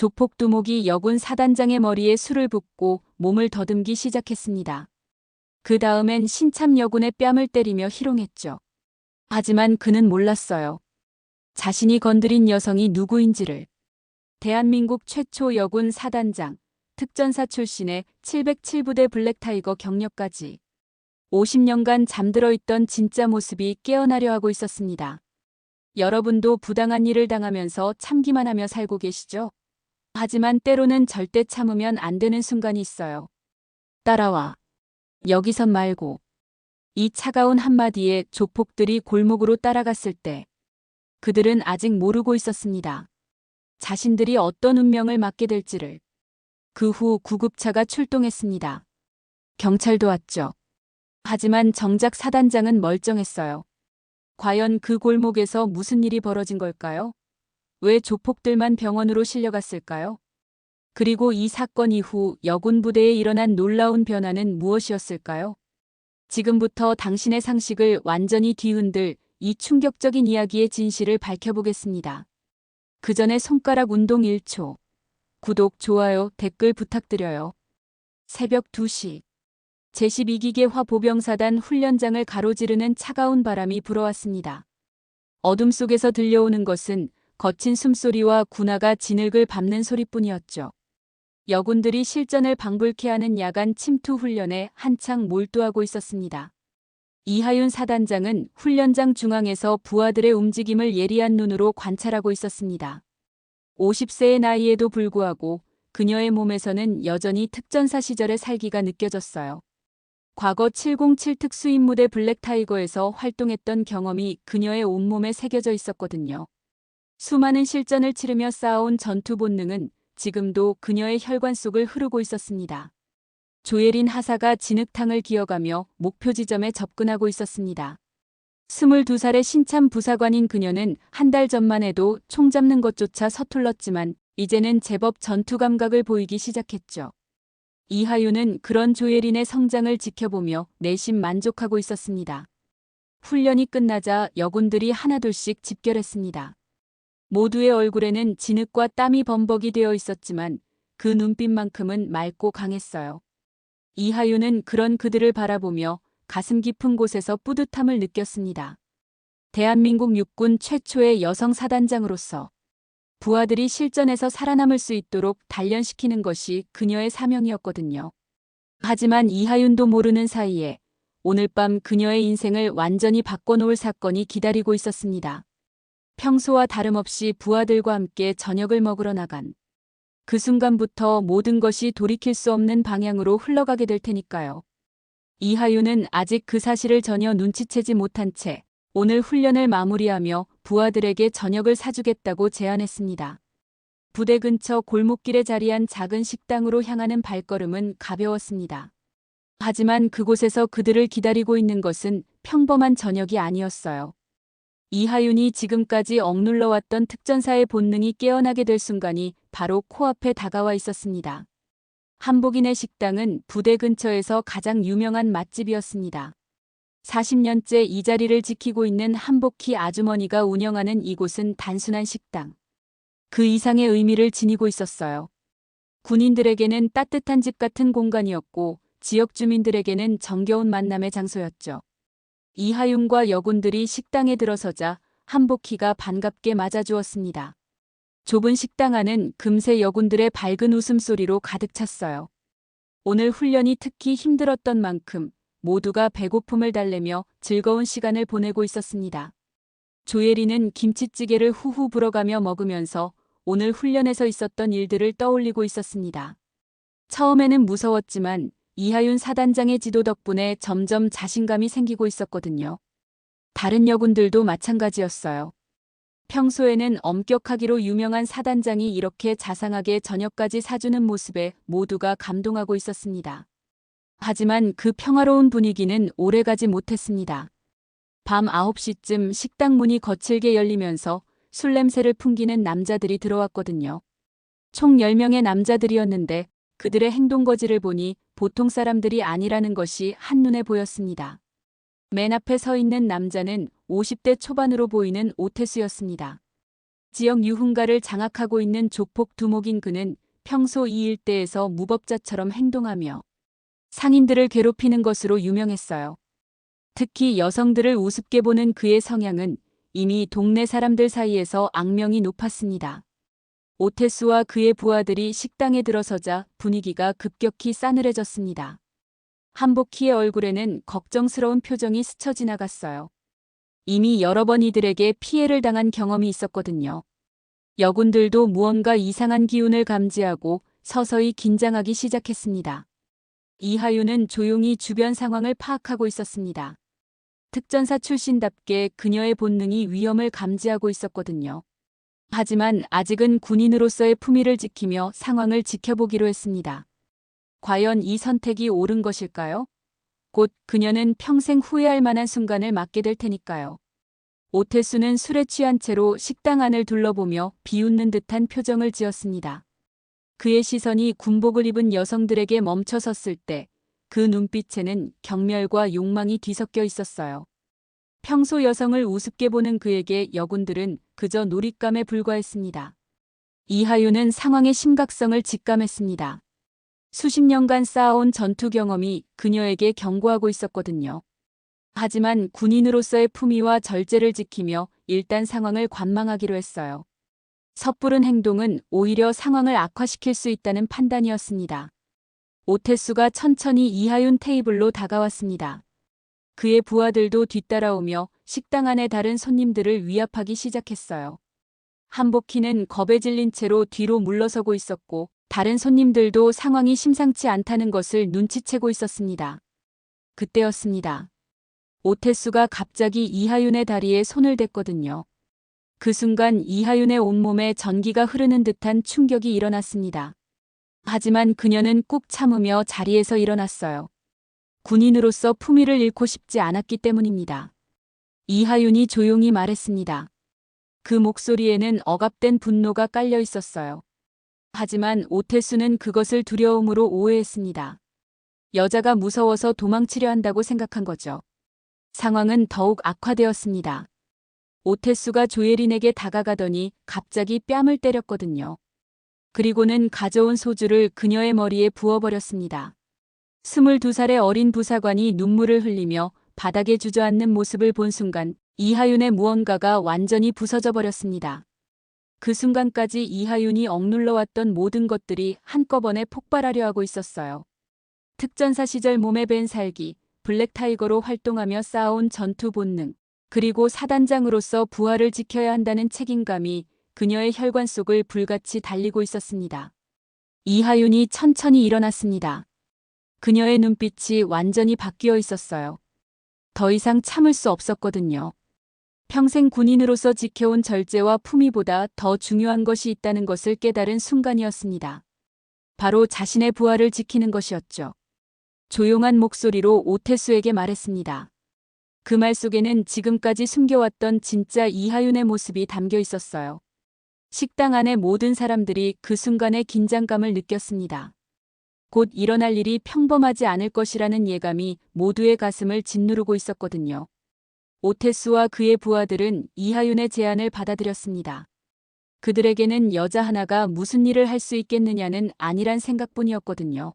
조폭두목이 여군 사단장의 머리에 술을 붓고 몸을 더듬기 시작했습니다. 그 다음엔 신참 여군의 뺨을 때리며 희롱했죠. 하지만 그는 몰랐어요. 자신이 건드린 여성이 누구인지를. 대한민국 최초 여군 사단장, 특전사 출신의 707부대 블랙타이거 경력까지 50년간 잠들어 있던 진짜 모습이 깨어나려 하고 있었습니다. 여러분도 부당한 일을 당하면서 참기만 하며 살고 계시죠? 하지만 때로는 절대 참으면 안 되는 순간이 있어요. 따라와. 여기선 말고. 이 차가운 한마디에 조폭들이 골목으로 따라갔을 때 그들은 아직 모르고 있었습니다. 자신들이 어떤 운명을 맞게 될지를. 그 후 구급차가 출동했습니다. 경찰도 왔죠. 하지만 정작 사단장은 멀쩡했어요. 과연 그 골목에서 무슨 일이 벌어진 걸까요? 왜 조폭들만 병원으로 실려갔을까요? 그리고 이 사건 이후 여군 부대에 일어난 놀라운 변화는 무엇이었을까요? 지금부터 당신의 상식을 완전히 뒤흔들 이 충격적인 이야기의 진실을 밝혀보겠습니다. 그 전에 손가락 운동 1초. 구독, 좋아요, 댓글 부탁드려요. 새벽 2시. 제12기계 화보병사단 훈련장을 가로지르는 차가운 바람이 불어왔습니다. 어둠 속에서 들려오는 것은 거친 숨소리와 군화가 진흙을 밟는 소리뿐이었죠. 여군들이 실전을 방불케 하는 야간 침투 훈련에 한창 몰두하고 있었습니다. 이하윤 사단장은 훈련장 중앙에서 부하들의 움직임을 예리한 눈으로 관찰하고 있었습니다. 50세의 나이에도 불구하고 그녀의 몸에서는 여전히 특전사 시절의 살기가 느껴졌어요. 과거 707 특수임무대 블랙타이거에서 활동했던 경험이 그녀의 온몸에 새겨져 있었거든요. 수많은 실전을 치르며 쌓아온 전투 본능은 지금도 그녀의 혈관 속을 흐르고 있었습니다. 조예린 하사가 진흙탕을 기어가며 목표 지점에 접근하고 있었습니다. 22살의 신참 부사관인 그녀는 한 달 전만 해도 총 잡는 것조차 서툴렀지만 이제는 제법 전투 감각을 보이기 시작했죠. 이하윤은 그런 조예린의 성장을 지켜보며 내심 만족하고 있었습니다. 훈련이 끝나자 여군들이 하나둘씩 집결했습니다. 모두의 얼굴에는 진흙과 땀이 범벅이 되어 있었지만 그 눈빛만큼은 맑고 강했어요. 이하윤은 그런 그들을 바라보며 가슴 깊은 곳에서 뿌듯함을 느꼈습니다. 대한민국 육군 최초의 여성 사단장으로서 부하들이 실전에서 살아남을 수 있도록 단련시키는 것이 그녀의 사명이었거든요. 하지만 이하윤도 모르는 사이에 오늘 밤 그녀의 인생을 완전히 바꿔놓을 사건이 기다리고 있었습니다. 평소와 다름없이 부하들과 함께 저녁을 먹으러 나간 그 순간부터 모든 것이 돌이킬 수 없는 방향으로 흘러가게 될 테니까요. 이하윤은 아직 그 사실을 전혀 눈치채지 못한 채 오늘 훈련을 마무리하며 부하들에게 저녁을 사주겠다고 제안했습니다. 부대 근처 골목길에 자리한 작은 식당으로 향하는 발걸음은 가벼웠습니다. 하지만 그곳에서 그들을 기다리고 있는 것은 평범한 저녁이 아니었어요. 이하윤이 지금까지 억눌러왔던 특전사의 본능이 깨어나게 될 순간이 바로 코앞에 다가와 있었습니다. 한복인의 식당은 부대 근처에서 가장 유명한 맛집이었습니다. 40년째 이 자리를 지키고 있는 한복희 아주머니가 운영하는 이곳은 단순한 식당. 그 이상의 의미를 지니고 있었어요. 군인들에게는 따뜻한 집 같은 공간이었고 지역 주민들에게는 정겨운 만남의 장소였죠. 이하윤과 여군들이 식당에 들어서자 한복희가 반갑게 맞아주었습니다. 좁은 식당 안은 금세 여군들의 밝은 웃음소리로 가득 찼어요. 오늘 훈련이 특히 힘들었던 만큼 모두가 배고픔을 달래며 즐거운 시간을 보내고 있었습니다. 조예리는 김치찌개를 후후 불어가며 먹으면서 오늘 훈련에서 있었던 일들을 떠올리고 있었습니다. 처음에는 무서웠지만 이하윤 사단장의 지도 덕분에 점점 자신감이 생기고 있었거든요. 다른 여군들도 마찬가지였어요. 평소에는 엄격하기로 유명한 사단장이 이렇게 자상하게 저녁까지 사주는 모습에 모두가 감동하고 있었습니다. 하지만 그 평화로운 분위기는 오래가지 못했습니다. 밤 9시쯤 식당 문이 거칠게 열리면서 술 냄새를 풍기는 남자들이 들어왔거든요. 총 10명의 남자들이었는데 그들의 행동거지를 보니 보통 사람들이 아니라는 것이 한눈에 보였습니다. 맨 앞에 서 있는 남자는 50대 초반으로 보이는 오태수였습니다. 지역 유흥가를 장악하고 있는 조폭 두목인 그는 평소 이 일대에서 무법자처럼 행동하며 상인들을 괴롭히는 것으로 유명했어요. 특히 여성들을 우습게 보는 그의 성향은 이미 동네 사람들 사이에서 악명이 높았습니다. 오태수와 그의 부하들이 식당에 들어서자 분위기가 급격히 싸늘해졌습니다. 한복희의 얼굴에는 걱정스러운 표정이 스쳐 지나갔어요. 이미 여러 번 이들에게 피해를 당한 경험이 있었거든요. 여군들도 무언가 이상한 기운을 감지하고 서서히 긴장하기 시작했습니다. 이하윤은 조용히 주변 상황을 파악하고 있었습니다. 특전사 출신답게 그녀의 본능이 위험을 감지하고 있었거든요. 하지만 아직은 군인으로서의 품위를 지키며 상황을 지켜보기로 했습니다. 과연 이 선택이 옳은 것일까요? 곧 그녀는 평생 후회할 만한 순간을 맞게 될 테니까요. 오태수는 술에 취한 채로 식당 안을 둘러보며 비웃는 듯한 표정을 지었습니다. 그의 시선이 군복을 입은 여성들에게 멈춰섰을 때 그 눈빛에는 경멸과 욕망이 뒤섞여 있었어요. 평소 여성을 우습게 보는 그에게 여군들은 그저 놀잇감에 불과했습니다. 이하윤은 상황의 심각성을 직감했습니다. 수십 년간 쌓아온 전투 경험이 그녀에게 경고하고 있었거든요. 하지만 군인으로서의 품위와 절제를 지키며 일단 상황을 관망하기로 했어요. 섣부른 행동은 오히려 상황을 악화시킬 수 있다는 판단이었습니다. 오태수가 천천히 이하윤 테이블로 다가왔습니다. 그의 부하들도 뒤따라오며 식당 안의 다른 손님들을 위압하기 시작했어요. 한복희는 겁에 질린 채로 뒤로 물러서고 있었고 다른 손님들도 상황이 심상치 않다는 것을 눈치채고 있었습니다. 그때였습니다. 오태수가 갑자기 이하윤의 다리에 손을 댔거든요. 그 순간 이하윤의 온몸에 전기가 흐르는 듯한 충격이 일어났습니다. 하지만 그녀는 꾹 참으며 자리에서 일어났어요. 군인으로서 품위를 잃고 싶지 않았기 때문입니다. 이하윤이 조용히 말했습니다. 그 목소리에는 억압된 분노가 깔려 있었어요. 하지만 오태수는 그것을 두려움으로 오해했습니다. 여자가 무서워서 도망치려 한다고 생각한 거죠. 상황은 더욱 악화되었습니다. 오태수가 조예린에게 다가가더니 갑자기 뺨을 때렸거든요. 그리고는 가져온 소주를 그녀의 머리에 부어버렸습니다. 22살의 어린 부사관이 눈물을 흘리며 바닥에 주저앉는 모습을 본 순간 이하윤의 무언가가 완전히 부서져 버렸습니다. 그 순간까지 이하윤이 억눌러왔던 모든 것들이 한꺼번에 폭발하려 하고 있었어요. 특전사 시절 몸에 밴 살기, 블랙타이거로 활동하며 쌓아온 전투 본능, 그리고 사단장으로서 부하를 지켜야 한다는 책임감이 그녀의 혈관 속을 불같이 달리고 있었습니다. 이하윤이 천천히 일어났습니다. 그녀의 눈빛이 완전히 바뀌어 있었어요. 더 이상 참을 수 없었거든요. 평생 군인으로서 지켜온 절제와 품위보다 더 중요한 것이 있다는 것을 깨달은 순간이었습니다. 바로 자신의 부하를 지키는 것이었죠. 조용한 목소리로 오태수에게 말했습니다. 그 말 속에는 지금까지 숨겨왔던 진짜 이하윤의 모습이 담겨 있었어요. 식당 안의 모든 사람들이 그 순간의 긴장감을 느꼈습니다. 곧 일어날 일이 평범하지 않을 것이라는 예감이 모두의 가슴을 짓누르고 있었거든요. 오태수와 그의 부하들은 이하윤의 제안을 받아들였습니다. 그들에게는 여자 하나가 무슨 일을 할 수 있겠느냐는 아니란 생각뿐이었거든요.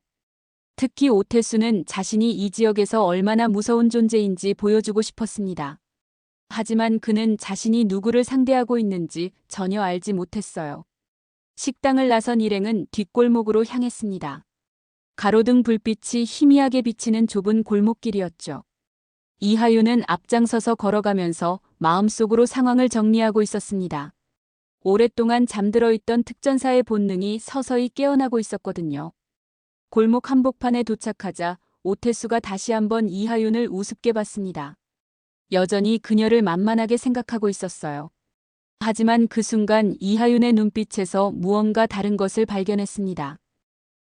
특히 오태수는 자신이 이 지역에서 얼마나 무서운 존재인지 보여주고 싶었습니다. 하지만 그는 자신이 누구를 상대하고 있는지 전혀 알지 못했어요. 식당을 나선 일행은 뒷골목으로 향했습니다. 가로등 불빛이 희미하게 비치는 좁은 골목길이었죠. 이하윤은 앞장서서 걸어가면서 마음속으로 상황을 정리하고 있었습니다. 오랫동안 잠들어 있던 특전사의 본능이 서서히 깨어나고 있었거든요. 골목 한복판에 도착하자 오태수가 다시 한번 이하윤을 우습게 봤습니다. 여전히 그녀를 만만하게 생각하고 있었어요. 하지만 그 순간 이하윤의 눈빛에서 무언가 다른 것을 발견했습니다.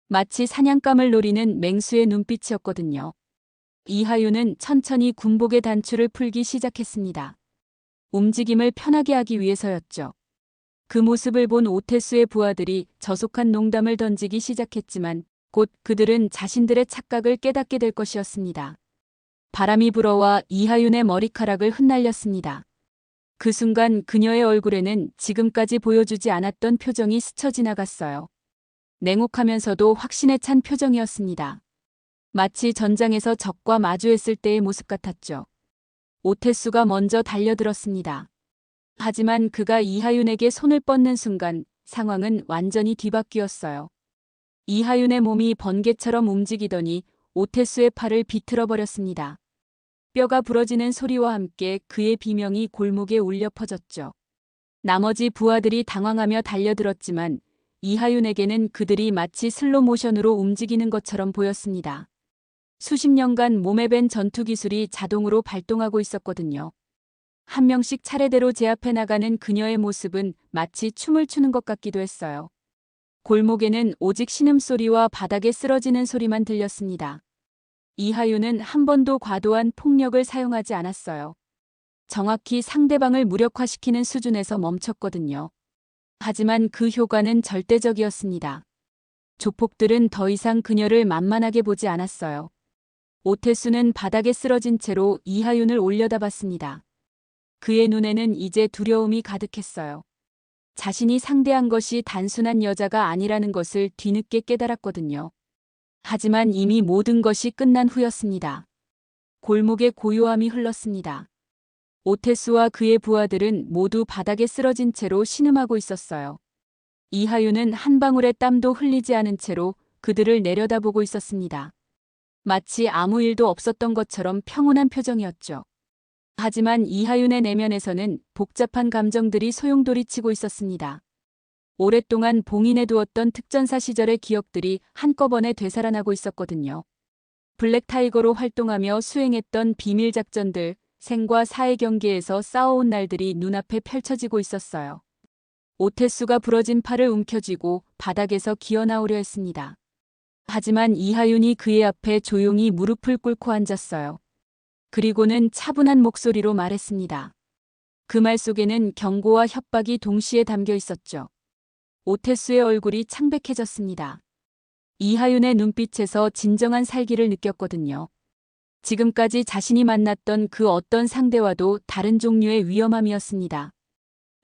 마치 사냥감을 노리는 맹수의 눈빛이었거든요. 이하윤은 천천히 군복의 단추를 풀기 시작했습니다. 움직임을 편하게 하기 위해서였죠. 그 모습을 본 오태수의 부하들이 저속한 농담을 던지기 시작했지만 곧 그들은 자신들의 착각을 깨닫게 될 것이었습니다. 바람이 불어와 이하윤의 머리카락을 흩날렸습니다. 그 순간 그녀의 얼굴에는 지금까지 보여주지 않았던 표정이 스쳐 지나갔어요. 냉혹하면서도 확신에 찬 표정이었습니다. 마치 전장에서 적과 마주했을 때의 모습 같았죠. 오태수가 먼저 달려들었습니다. 하지만 그가 이하윤에게 손을 뻗는 순간 상황은 완전히 뒤바뀌었어요. 이하윤의 몸이 번개처럼 움직이더니 오태수의 팔을 비틀어 버렸습니다. 뼈가 부러지는 소리와 함께 그의 비명이 골목에 울려 퍼졌죠. 나머지 부하들이 당황하며 달려들었지만 이하윤에게는 그들이 마치 슬로모션으로 움직이는 것처럼 보였습니다. 수십 년간 몸에 밴 전투 기술이 자동으로 발동하고 있었거든요. 한 명씩 차례대로 제압해 나가는 그녀의 모습은 마치 춤을 추는 것 같기도 했어요. 골목에는 오직 신음소리와 바닥에 쓰러지는 소리만 들렸습니다. 이하윤은 한 번도 과도한 폭력을 사용하지 않았어요. 정확히 상대방을 무력화시키는 수준에서 멈췄거든요. 하지만 그 효과는 절대적이었습니다. 조폭들은 더 이상 그녀를 만만하게 보지 않았어요. 오태수는 바닥에 쓰러진 채로 이하윤을 올려다봤습니다. 그의 눈에는 이제 두려움이 가득했어요. 자신이 상대한 것이 단순한 여자가 아니라는 것을 뒤늦게 깨달았거든요. 하지만 이미 모든 것이 끝난 후였습니다. 골목에 고요함이 흘렀습니다. 오태수와 그의 부하들은 모두 바닥에 쓰러진 채로 신음하고 있었어요. 이하윤은 한 방울의 땀도 흘리지 않은 채로 그들을 내려다보고 있었습니다. 마치 아무 일도 없었던 것처럼 평온한 표정이었죠. 하지만 이하윤의 내면에서는 복잡한 감정들이 소용돌이치고 있었습니다. 오랫동안 봉인해두었던 특전사 시절의 기억들이 한꺼번에 되살아나고 있었거든요. 블랙타이거로 활동하며 수행했던 비밀 작전들, 생과 사의 경계에서 싸워온 날들이 눈앞에 펼쳐지고 있었어요. 오태수가 부러진 팔을 움켜쥐고 바닥에서 기어나오려 했습니다. 하지만 이하윤이 그의 앞에 조용히 무릎을 꿇고 앉았어요. 그리고는 차분한 목소리로 말했습니다. 그 말 속에는 경고와 협박이 동시에 담겨 있었죠. 오태수의 얼굴이 창백해졌습니다. 이하윤의 눈빛에서 진정한 살기를 느꼈거든요. 지금까지 자신이 만났던 그 어떤 상대와도 다른 종류의 위험함이었습니다.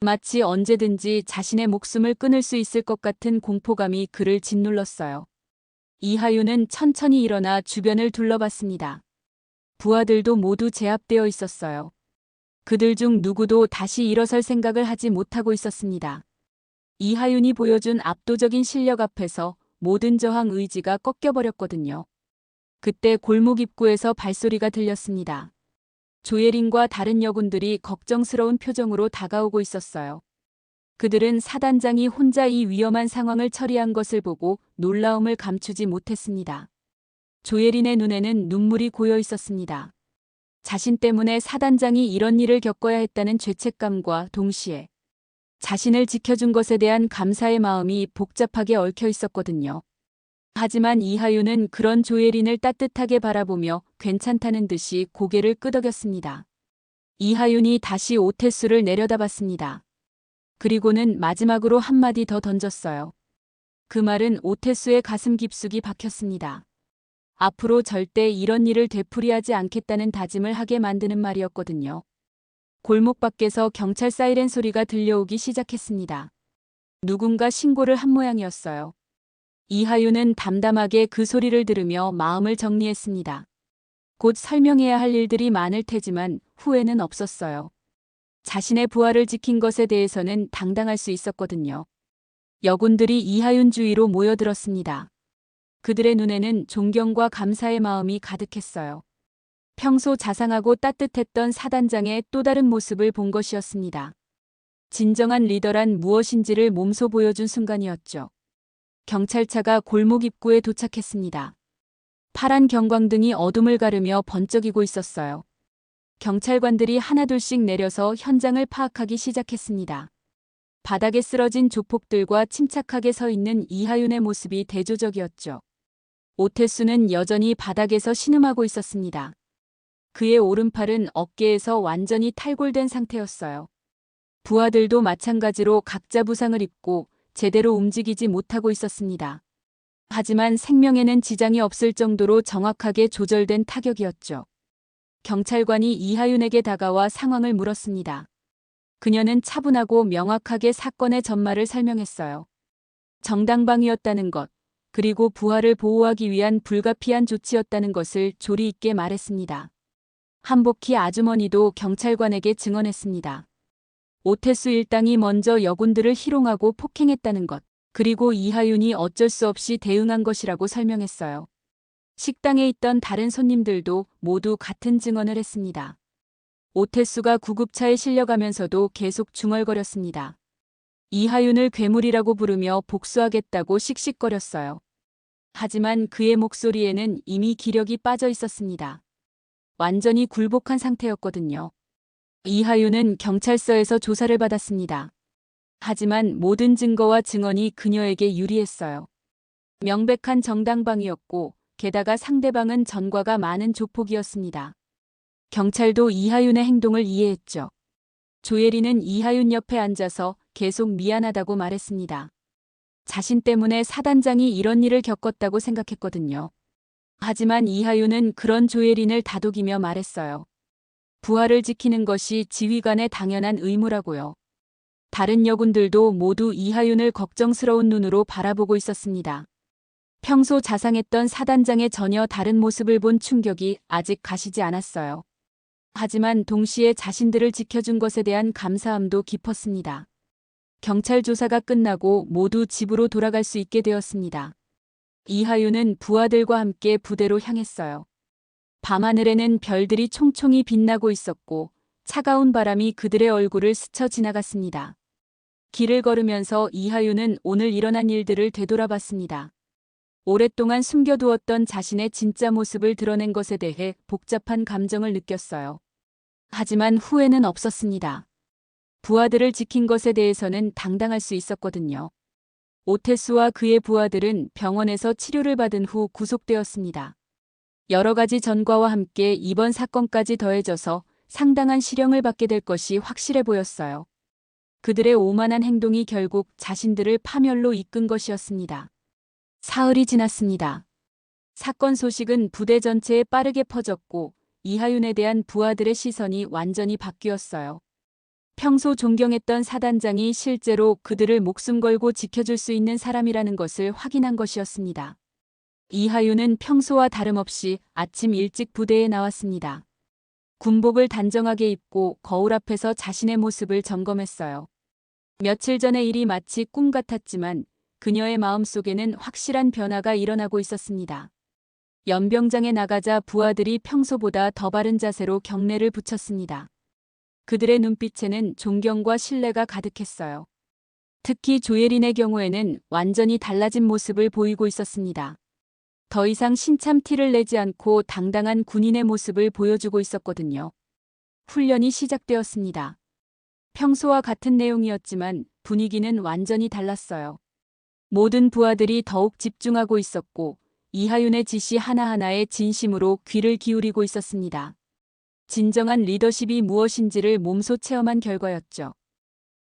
마치 언제든지 자신의 목숨을 끊을 수 있을 것 같은 공포감이 그를 짓눌렀어요. 이하윤은 천천히 일어나 주변을 둘러봤습니다. 부하들도 모두 제압되어 있었어요. 그들 중 누구도 다시 일어설 생각을 하지 못하고 있었습니다. 이하윤이 보여준 압도적인 실력 앞에서 모든 저항 의지가 꺾여버렸거든요. 그때 골목 입구에서 발소리가 들렸습니다. 조예린과 다른 여군들이 걱정스러운 표정으로 다가오고 있었어요. 그들은 사단장이 혼자 이 위험한 상황을 처리한 것을 보고 놀라움을 감추지 못했습니다. 조예린의 눈에는 눈물이 고여 있었습니다. 자신 때문에 사단장이 이런 일을 겪어야 했다는 죄책감과 동시에 자신을 지켜준 것에 대한 감사의 마음이 복잡하게 얽혀 있었거든요. 하지만 이하윤은 그런 조예린을 따뜻하게 바라보며 괜찮다는 듯이 고개를 끄덕였습니다. 이하윤이 다시 오태수를 내려다봤습니다. 그리고는 마지막으로 한마디 더 던졌어요. 그 말은 오태수의 가슴 깊숙이 박혔습니다. 앞으로 절대 이런 일을 되풀이하지 않겠다는 다짐을 하게 만드는 말이었거든요. 골목 밖에서 경찰 사이렌 소리가 들려오기 시작했습니다. 누군가 신고를 한 모양이었어요. 이하윤은 담담하게 그 소리를 들으며 마음을 정리했습니다. 곧 설명해야 할 일들이 많을 테지만 후회는 없었어요. 자신의 부하를 지킨 것에 대해서는 당당할 수 있었거든요. 여군들이 이하윤 주위로 모여들었습니다. 그들의 눈에는 존경과 감사의 마음이 가득했어요. 평소 자상하고 따뜻했던 사단장의 또 다른 모습을 본 것이었습니다. 진정한 리더란 무엇인지를 몸소 보여준 순간이었죠. 경찰차가 골목 입구에 도착했습니다. 파란 경광등이 어둠을 가르며 번쩍이고 있었어요. 경찰관들이 하나둘씩 내려서 현장을 파악하기 시작했습니다. 바닥에 쓰러진 조폭들과 침착하게 서 있는 이하윤의 모습이 대조적이었죠. 오태수는 여전히 바닥에서 신음하고 있었습니다. 그의 오른팔은 어깨에서 완전히 탈골된 상태였어요. 부하들도 마찬가지로 각자 부상을 입고 제대로 움직이지 못하고 있었습니다. 하지만 생명에는 지장이 없을 정도로 정확하게 조절된 타격이었죠. 경찰관이 이하윤에게 다가와 상황을 물었습니다. 그녀는 차분하고 명확하게 사건의 전말을 설명했어요. 정당방위였다는 것, 그리고 부하를 보호하기 위한 불가피한 조치였다는 것을 조리 있게 말했습니다. 한복희 아주머니도 경찰관에게 증언했습니다. 오태수 일당이 먼저 여군들을 희롱하고 폭행했다는 것, 그리고 이하윤이 어쩔 수 없이 대응한 것이라고 설명했어요. 식당에 있던 다른 손님들도 모두 같은 증언을 했습니다. 오태수가 구급차에 실려가면서도 계속 중얼거렸습니다. 이하윤을 괴물이라고 부르며 복수하겠다고 씩씩거렸어요. 하지만 그의 목소리에는 이미 기력이 빠져 있었습니다. 완전히 굴복한 상태였거든요. 이하윤은 경찰서에서 조사를 받았습니다. 하지만 모든 증거와 증언이 그녀에게 유리했어요. 명백한 정당방위였고 게다가 상대방은 전과가 많은 조폭이었습니다. 경찰도 이하윤의 행동을 이해했죠. 조예리는 이하윤 옆에 앉아서 계속 미안하다고 말했습니다. 자신 때문에 사단장이 이런 일을 겪었다고 생각했거든요. 하지만 이하윤은 그런 조예린을 다독이며 말했어요. 부하를 지키는 것이 지휘관의 당연한 의무라고요. 다른 여군들도 모두 이하윤을 걱정스러운 눈으로 바라보고 있었습니다. 평소 자상했던 사단장의 전혀 다른 모습을 본 충격이 아직 가시지 않았어요. 하지만 동시에 자신들을 지켜준 것에 대한 감사함도 깊었습니다. 경찰 조사가 끝나고 모두 집으로 돌아갈 수 있게 되었습니다. 이하윤은 부하들과 함께 부대로 향했어요. 밤하늘에는 별들이 총총히 빛나고 있었고 차가운 바람이 그들의 얼굴을 스쳐 지나갔습니다. 길을 걸으면서 이하윤은 오늘 일어난 일들을 되돌아봤습니다. 오랫동안 숨겨두었던 자신의 진짜 모습을 드러낸 것에 대해 복잡한 감정을 느꼈어요. 하지만 후회는 없었습니다. 부하들을 지킨 것에 대해서는 당당할 수 있었거든요. 오태수와 그의 부하들은 병원에서 치료를 받은 후 구속되었습니다. 여러 가지 전과와 함께 이번 사건까지 더해져서 상당한 실형을 받게 될 것이 확실해 보였어요. 그들의 오만한 행동이 결국 자신들을 파멸로 이끈 것이었습니다. 사흘이 지났습니다. 사건 소식은 부대 전체에 빠르게 퍼졌고 이하윤에 대한 부하들의 시선이 완전히 바뀌었어요. 평소 존경했던 사단장이 실제로 그들을 목숨 걸고 지켜줄 수 있는 사람이라는 것을 확인한 것이었습니다. 이하윤은 평소와 다름없이 아침 일찍 부대에 나왔습니다. 군복을 단정하게 입고 거울 앞에서 자신의 모습을 점검했어요. 며칠 전의 일이 마치 꿈 같았지만 그녀의 마음속에는 확실한 변화가 일어나고 있었습니다. 연병장에 나가자 부하들이 평소보다 더 바른 자세로 경례를 붙였습니다. 그들의 눈빛에는 존경과 신뢰가 가득했어요. 특히 조예린의 경우에는 완전히 달라진 모습을 보이고 있었습니다. 더 이상 신참 티를 내지 않고 당당한 군인의 모습을 보여주고 있었거든요. 훈련이 시작되었습니다. 평소와 같은 내용이었지만 분위기는 완전히 달랐어요. 모든 부하들이 더욱 집중하고 있었고 이하윤의 지시 하나하나에 진심으로 귀를 기울이고 있었습니다. 진정한 리더십이 무엇인지를 몸소 체험한 결과였죠.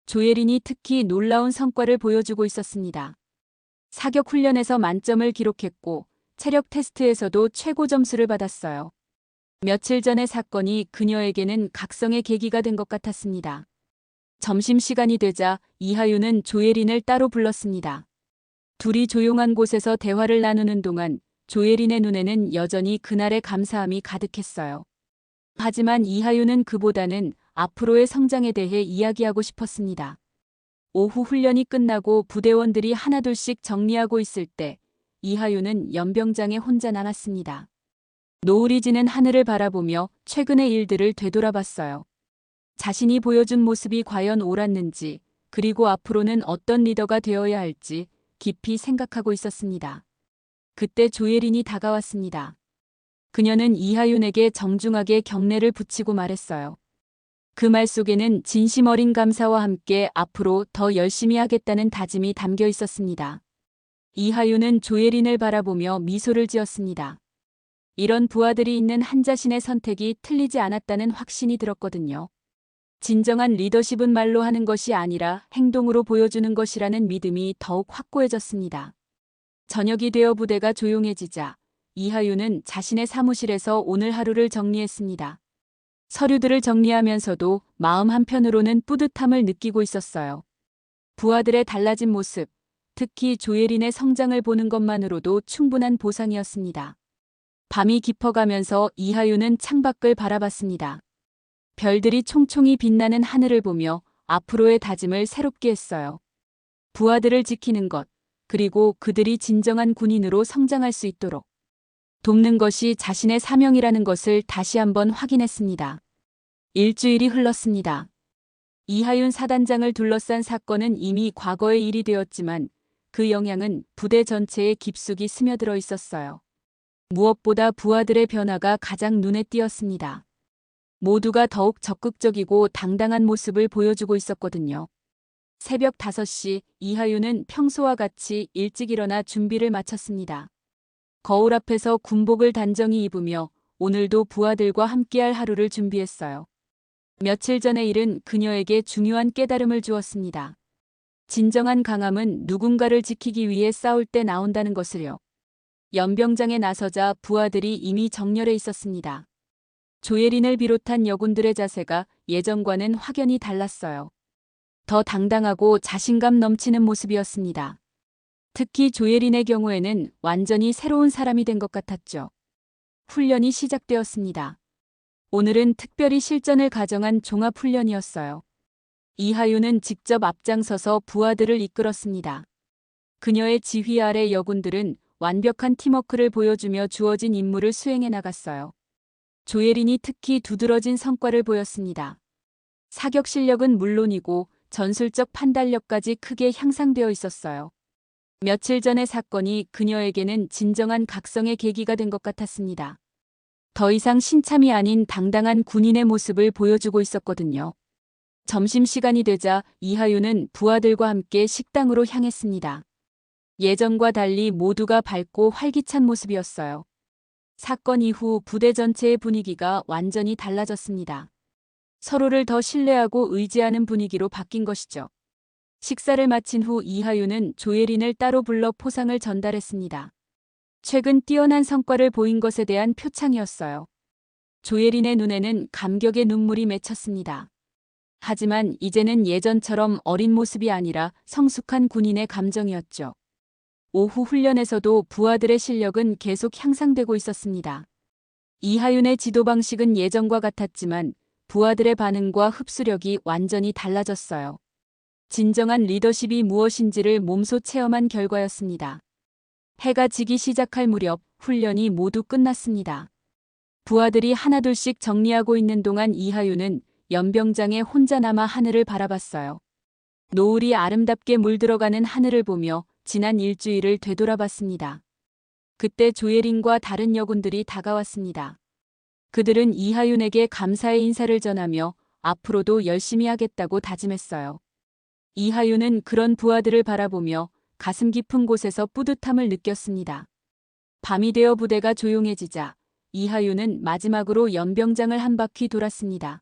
조예린이 특히 놀라운 성과를 보여주고 있었습니다. 사격 훈련에서 만점을 기록했고 체력 테스트에서도 최고 점수를 받았어요. 며칠 전의 사건이 그녀에게는 각성의 계기가 된 것 같았습니다. 점심시간이 되자 이하윤은 조예린을 따로 불렀습니다. 둘이 조용한 곳에서 대화를 나누는 동안 조예린의 눈에는 여전히 그날의 감사함이 가득했어요. 하지만 이하윤은 그보다는 앞으로의 성장에 대해 이야기하고 싶었습니다. 오후 훈련이 끝나고 부대원들이 하나둘씩 정리하고 있을 때 이하윤은 연병장에 혼자 남았습니다. 노을이 지는 하늘을 바라보며 최근의 일들을 되돌아봤어요. 자신이 보여준 모습이 과연 옳았는지, 그리고 앞으로는 어떤 리더가 되어야 할지 깊이 생각하고 있었습니다. 그때 조예린이 다가왔습니다. 그녀는 이하윤에게 정중하게 경례를 붙이고 말했어요. 그 말 속에는 진심 어린 감사와 함께 앞으로 더 열심히 하겠다는 다짐이 담겨 있었습니다. 이하윤은 조예린을 바라보며 미소를 지었습니다. 이런 부하들이 있는 한 자신의 선택이 틀리지 않았다는 확신이 들었거든요. 진정한 리더십은 말로 하는 것이 아니라 행동으로 보여주는 것이라는 믿음이 더욱 확고해졌습니다. 저녁이 되어 부대가 조용해지자 이하윤은 자신의 사무실에서 오늘 하루를 정리했습니다. 서류들을 정리하면서도 마음 한편으로는 뿌듯함을 느끼고 있었어요. 부하들의 달라진 모습, 특히 조예린의 성장을 보는 것만으로도 충분한 보상이었습니다. 밤이 깊어가면서 이하윤은 창밖을 바라봤습니다. 별들이 총총히 빛나는 하늘을 보며 앞으로의 다짐을 새롭게 했어요. 부하들을 지키는 것, 그리고 그들이 진정한 군인으로 성장할 수 있도록 돕는 것이 자신의 사명이라는 것을 다시 한번 확인했습니다. 일주일이 흘렀습니다. 이하윤 사단장을 둘러싼 사건은 이미 과거의 일이 되었지만 그 영향은 부대 전체에 깊숙이 스며들어 있었어요. 무엇보다 부하들의 변화가 가장 눈에 띄었습니다. 모두가 더욱 적극적이고 당당한 모습을 보여주고 있었거든요. 새벽 5시 이하윤은 평소와 같이 일찍 일어나 준비를 마쳤습니다. 거울 앞에서 군복을 단정히 입으며 오늘도 부하들과 함께할 하루를 준비했어요. 며칠 전의 일은 그녀에게 중요한 깨달음을 주었습니다. 진정한 강함은 누군가를 지키기 위해 싸울 때 나온다는 것을요. 연병장에 나서자 부하들이 이미 정렬해 있었습니다. 조예린을 비롯한 여군들의 자세가 예전과는 확연히 달랐어요. 더 당당하고 자신감 넘치는 모습이었습니다. 특히 조예린의 경우에는 완전히 새로운 사람이 된 것 같았죠. 훈련이 시작되었습니다. 오늘은 특별히 실전을 가정한 종합훈련이었어요. 이하윤은 직접 앞장서서 부하들을 이끌었습니다. 그녀의 지휘 아래 여군들은 완벽한 팀워크를 보여주며 주어진 임무를 수행해 나갔어요. 조예린이 특히 두드러진 성과를 보였습니다. 사격 실력은 물론이고 전술적 판단력까지 크게 향상되어 있었어요. 며칠 전의 사건이 그녀에게는 진정한 각성의 계기가 된 것 같았습니다. 더 이상 신참이 아닌 당당한 군인의 모습을 보여주고 있었거든요. 점심시간이 되자 이하윤은 부하들과 함께 식당으로 향했습니다. 예전과 달리 모두가 밝고 활기찬 모습이었어요. 사건 이후 부대 전체의 분위기가 완전히 달라졌습니다. 서로를 더 신뢰하고 의지하는 분위기로 바뀐 것이죠. 식사를 마친 후 이하윤은 조예린을 따로 불러 포상을 전달했습니다. 최근 뛰어난 성과를 보인 것에 대한 표창이었어요. 조예린의 눈에는 감격의 눈물이 맺혔습니다. 하지만 이제는 예전처럼 어린 모습이 아니라 성숙한 군인의 감정이었죠. 오후 훈련에서도 부하들의 실력은 계속 향상되고 있었습니다. 이하윤의 지도 방식은 예전과 같았지만 부하들의 반응과 흡수력이 완전히 달라졌어요. 진정한 리더십이 무엇인지를 몸소 체험한 결과였습니다. 해가 지기 시작할 무렵 훈련이 모두 끝났습니다. 부하들이 하나둘씩 정리하고 있는 동안 이하윤은 연병장에 혼자 남아 하늘을 바라봤어요. 노을이 아름답게 물들어가는 하늘을 보며 지난 일주일을 되돌아봤습니다. 그때 조예린과 다른 여군들이 다가왔습니다. 그들은 이하윤에게 감사의 인사를 전하며 앞으로도 열심히 하겠다고 다짐했어요. 이하윤은 그런 부하들을 바라보며 가슴 깊은 곳에서 뿌듯함을 느꼈습니다. 밤이 되어 부대가 조용해지자 이하윤은 마지막으로 연병장을 한 바퀴 돌았습니다.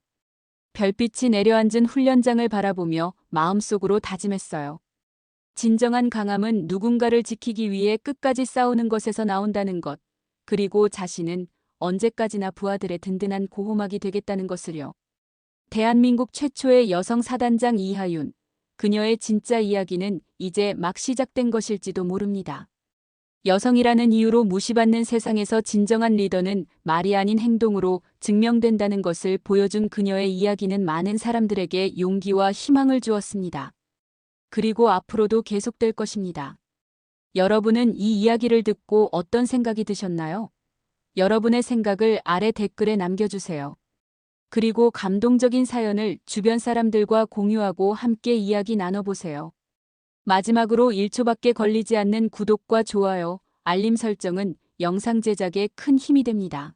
별빛이 내려앉은 훈련장을 바라보며 마음속으로 다짐했어요. 진정한 강함은 누군가를 지키기 위해 끝까지 싸우는 것에서 나온다는 것, 그리고 자신은 언제까지나 부하들의 든든한 고호막이 되겠다는 것을요. 대한민국 최초의 여성 사단장 이하윤, 그녀의 진짜 이야기는 이제 막 시작된 것일지도 모릅니다. 여성이라는 이유로 무시받는 세상에서 진정한 리더는 말이 아닌 행동으로 증명된다는 것을 보여준 그녀의 이야기는 많은 사람들에게 용기와 희망을 주었습니다. 그리고 앞으로도 계속될 것입니다. 여러분은 이 이야기를 듣고 어떤 생각이 드셨나요? 여러분의 생각을 아래 댓글에 남겨주세요. 그리고 감동적인 사연을 주변 사람들과 공유하고 함께 이야기 나눠보세요. 마지막으로 1초밖에 걸리지 않는 구독과 좋아요, 알림 설정은 영상 제작에 큰 힘이 됩니다.